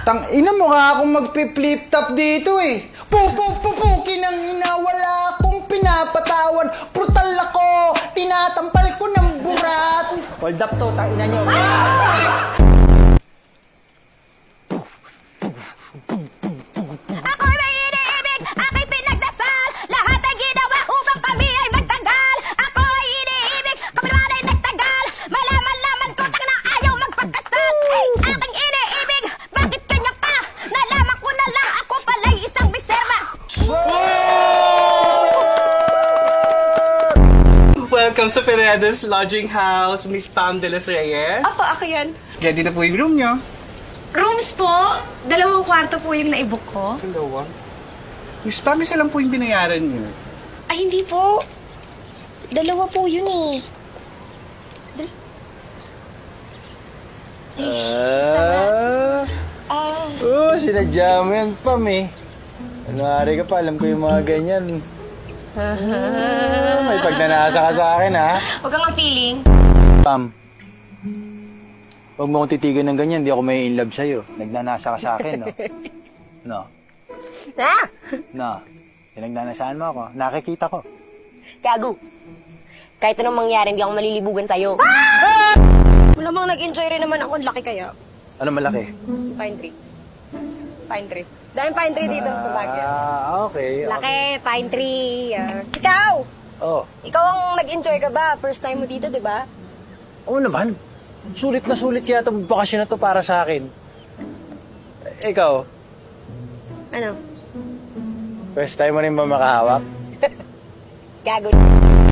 Tang-ina mo nga akong magpi-flip top dito eh. Pupupupukin ang ina, wala akong pinapatawan. Brutal ako, tinatampal ko ng burat. Hold up to, tang-ina nyo. Ako'y may iniibig, ako'y pinagdasal. Lahat ay ginawa upang kami ay magtagal. Ako ay iniibig, kami naman ay nagtagal. Malaman-laman ko, tanga na ayaw magpagkasal. Aking iniibig, bakit kanya pa? Nalaman ko na lang, ako pala'y isang biserma. Welcome sa Pereda's Lodging House, Miss Pam de los Reyes. Opo, ako yan. Ready na po yung room niyo. Rooms po, 2 kwarto po yung naibok ko. Dalawa. Miss Pam, isa lang po yung binayaran niyo. Ay, hindi po. 2 po yun eh. Sinadya mo yan, Pam eh. Ano ka pa, alam ko yung mga ganyan. May pagnanasa ka sa akin, ha? Huwag kang feeling. Pam, huwag mo akong titigan ng ganyan, di ako may in love sa'yo. Nagnanasa ka sa akin, no? No? Ha? No? Pinagnanasaan mo ako. Nakikita ko. Gago. Kahit anong mangyari, hindi ako malilibugan sa'yo. Wala mang nag-enjoy rin naman ako. Ang laki kaya. Ano malaki? Pine tree. Pine tree. Daming pine tree dito sa Baguio. Okay. Laki, pine tree. Ikaw! Oh, Ikaw ang nag-enjoy ka ba? First time mo dito, di ba? oo naman. Sulit na sulit kaya itong bakasyon na to para sa akin. Ikaw, Ano? first time mo rin ba makahawak? Gago.